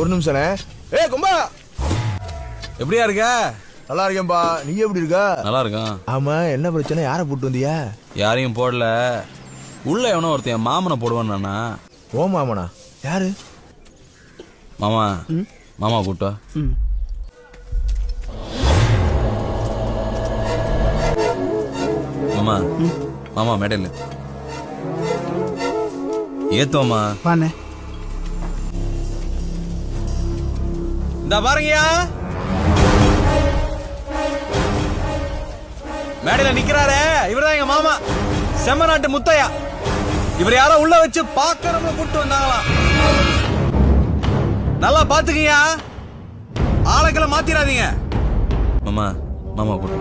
ஒரு நிமிஷம்ண்ணே. கும்பா எப்படியா இருக்க? நல்லா இருக்கேன்பா. நீ எப்படி இருக்க? நல்லா இருக்கான். ஆமா, என்ன பிரச்சனை? யாரை போட்டு வந்தியா? யாரையும் போடல. உள்ள எவனோ ஒருத்தன் மாமனை போடுவான்னா. ஓ மாமனா? யாரு? மாமா. மாமா கூட்டா. மாமா. மாமா மேடையில் ஏத்தோமா. இந்த பாருங்கயா, மேடையில நிக்கிறாரே இவர்தான் எங்க மாமா செம்மநாட்டு முத்தையா. இவர் யாரோ உள்ள வச்சு பாக்கிறவங்க கூட்டு வந்தாங்களாம். நல்லா பாத்துக்கீங்க, ஆளுக்களை மாத்திராதீங்க. மாமா. மாமா கூட்டு.